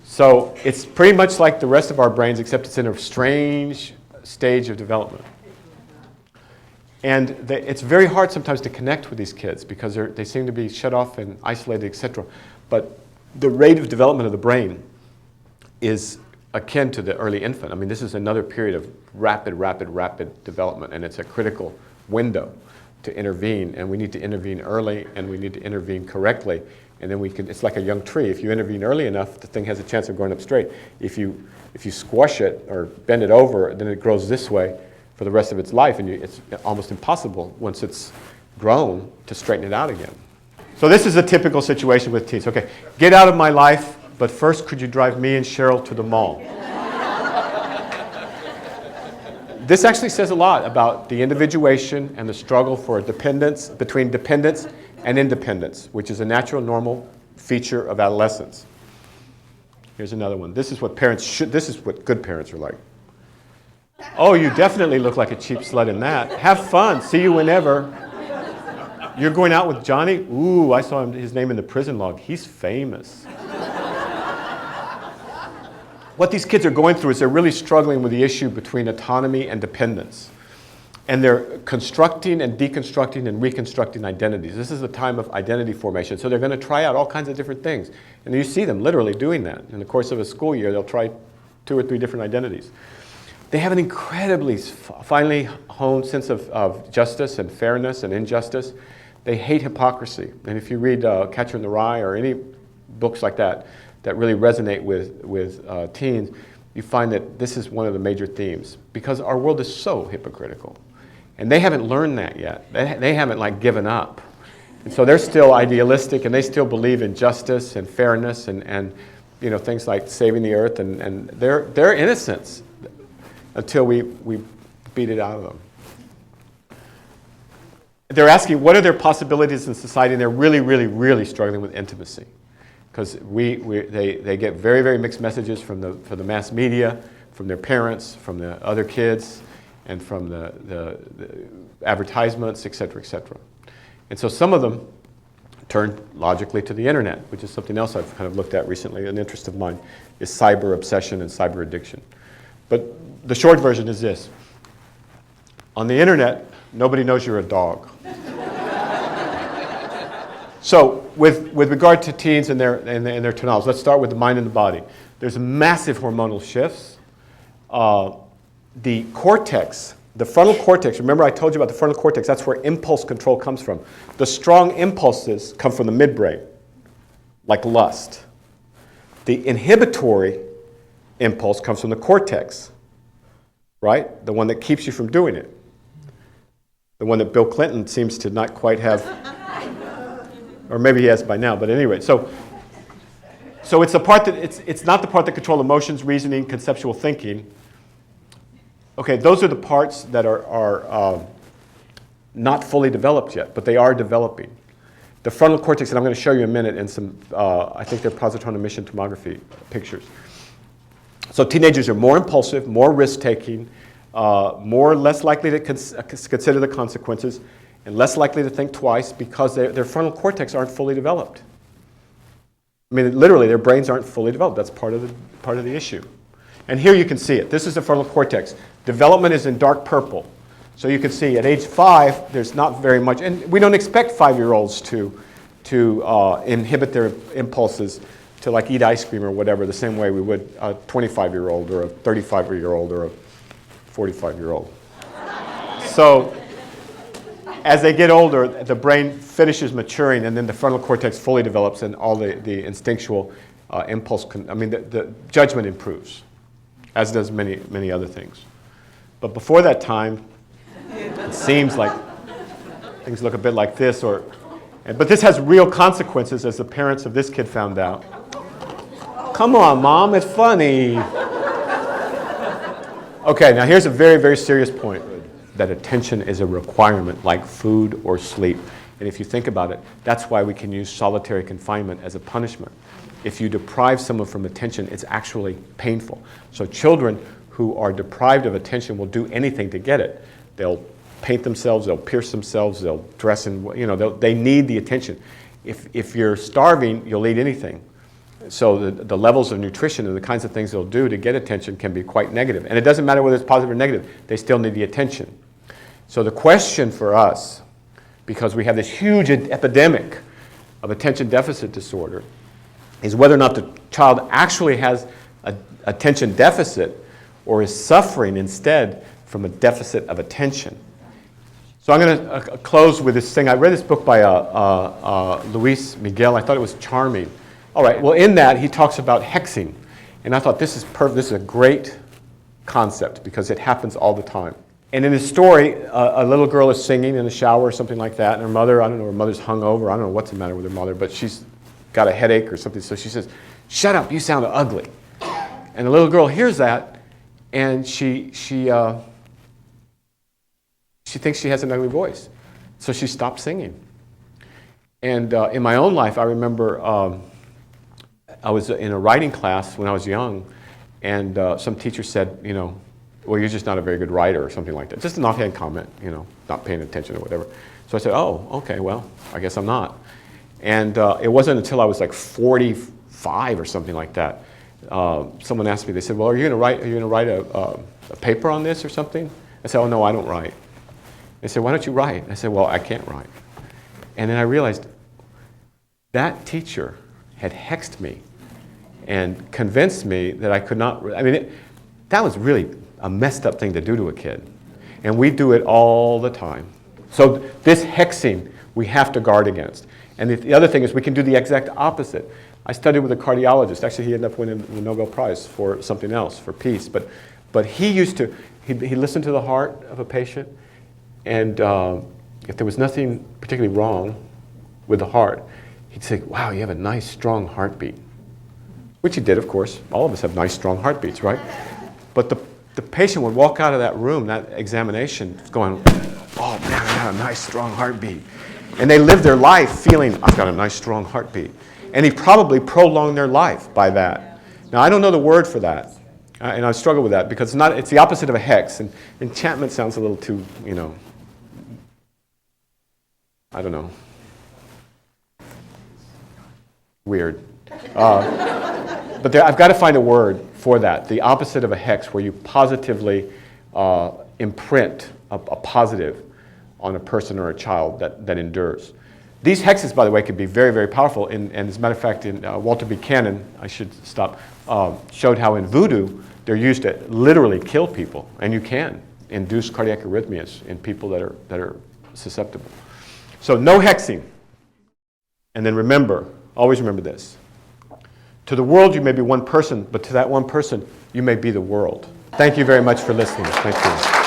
So it's pretty much like the rest of our brains, except it's in a strange stage of development. And it's very hard sometimes to connect with these kids because they seem to be shut off and isolated, etc. But the rate of development of the brain is akin to the early infant. I mean, this is another period of rapid development, and it's a critical window to intervene, and we need to intervene early, and we need to intervene correctly, and then it's like a young tree. If you intervene early enough, the thing has a chance of growing up straight. If you squash it or bend it over, then it grows this way for the rest of its life, and it's almost impossible once it's grown to straighten it out again. So this is a typical situation with teens. Okay, get out of my life, but first could you drive me and Cheryl to the mall? This actually says a lot about the individuation and the struggle for dependence, between dependence and independence, which is a natural, normal feature of adolescence. Here's another one. This is what good parents are like. Oh, you definitely look like a cheap slut in that. Have fun. See you whenever. You're going out with Johnny? Ooh, I saw his name in the prison log. He's famous. What these kids are going through is they're really struggling with the issue between autonomy and dependence. And they're constructing and deconstructing and reconstructing identities. This is a time of identity formation. So they're going to try out all kinds of different things. And you see them literally doing that. In the course of a school year, they'll try 2 or 3 different identities. They have an incredibly finely honed sense of justice and fairness and injustice. They hate hypocrisy. And if you read Catcher in the Rye or any books like that really resonate with teens, you find that this is one of the major themes because our world is so hypocritical. And they haven't learned that yet. They haven't given up. And so they're still idealistic and they still believe in justice and fairness and things like saving the earth and their innocence until we beat it out of them. They're asking what are their possibilities in society, and they're really struggling with intimacy. Because they get very mixed messages from the mass media, from their parents, from the other kids, and from the advertisements, et cetera. And so some of them turn logically to the internet, which is something else I've kind of looked at recently. An interest of mine is cyber obsession and cyber addiction. But the short version is this. On the internet, nobody knows you're a dog. So with regard to teens and their tonales, let's start with the mind and the body. There's massive hormonal shifts. The cortex, the frontal cortex, remember I told you about the frontal cortex, that's where impulse control comes from. The strong impulses come from the midbrain, like lust. The inhibitory impulse comes from the cortex, right? The one that keeps you from doing it. The one that Bill Clinton seems to not quite have, or maybe he has by now, but anyway. So it's the part that, it's not the part that controls emotions, reasoning, conceptual thinking. Okay, those are the parts that are not fully developed yet, but they are developing. The frontal cortex, and I'm going to show you in a minute in some, I think they're positron emission tomography pictures. So teenagers are more impulsive, more risk-taking, less likely to consider the consequences, and less likely to think twice because their frontal cortex aren't fully developed. I mean, literally, their brains aren't fully developed. That's part of the issue. And here you can see it. This is the frontal cortex. Development is in dark purple. So you can see at age 5, there's not very much, and we don't expect 5-year-olds to inhibit their impulses to like eat ice cream or whatever the same way we would a 25-year-old or a 35-year-old or a 45-year-old. So as they get older, the brain finishes maturing and then the frontal cortex fully develops and all the instinctual impulse, the judgment improves, as does many other things. But before that time, it seems like things look a bit like this, but this has real consequences, as the parents of this kid found out. Come on, Mom, it's funny. Okay, now here's a very serious point, that attention is a requirement like food or sleep. And if you think about it, that's why we can use solitary confinement as a punishment. If you deprive someone from attention, it's actually painful. So children who are deprived of attention will do anything to get it. They'll paint themselves, they'll pierce themselves, they'll dress in, they need the attention. If you're starving, you'll eat anything. So the levels of nutrition and the kinds of things they'll do to get attention can be quite negative. And it doesn't matter whether it's positive or negative, they still need the attention. So the question for us, because we have this huge epidemic of attention deficit disorder, is whether or not the child actually has an attention deficit or is suffering instead from a deficit of attention. So I'm going to close with this thing. I read this book by Luis Miguel. I thought it was charming. All right, well, in that, he talks about hexing. And I thought, this is perfect. This is a great concept because it happens all the time. And in his story, a little girl is singing in the shower or something like that, and her mother, I don't know, her mother's hungover. I don't know what's the matter with her mother, but she's got a headache or something. So she says, "Shut up, you sound ugly." And the little girl hears that, and she thinks she has an ugly voice. So she stops singing. And in my own life, I remember I was in a writing class when I was young, and some teacher said, well, you're just not a very good writer or something like that. Just an offhand comment, not paying attention or whatever. So I said, oh, okay, well, I guess I'm not. And it wasn't until I was like 45 or something like that. Someone asked me, they said, well, are you going to write a paper on this or something? I said, oh, no, I don't write. They said, why don't you write? I said, well, I can't write. And then I realized that teacher had hexed me and convinced me that I could not, that was really a messed up thing to do to a kid. And we do it all the time. So this hexing we have to guard against. And the other thing is we can do the exact opposite. I studied with a cardiologist. Actually, he ended up winning the Nobel Prize for something else, for peace. But he used to, he listened to the heart of a patient, and if there was nothing particularly wrong with the heart, he'd say, wow, you have a nice, strong heartbeat. Which he did, of course. All of us have nice, strong heartbeats, right? But the patient would walk out of that room, that examination, going, oh man, I got a nice, strong heartbeat. And they lived their life feeling, I've got a nice, strong heartbeat. And he probably prolonged their life by that. Now, I don't know the word for that. And I struggle with that because it's the opposite of a hex. And enchantment sounds a little too, I don't know, weird. But I've got to find a word for that, the opposite of a hex, where you positively imprint a positive on a person or a child that endures. These hexes, by the way, can be very, very powerful. And as a matter of fact, in Walter Buchanan, I should stop, showed how in voodoo, they're used to literally kill people. And you can induce cardiac arrhythmias in people that are susceptible. So no hexing. And then remember, always remember this. To the world, you may be one person, but to that one person, you may be the world. Thank you very much for listening. Thank you.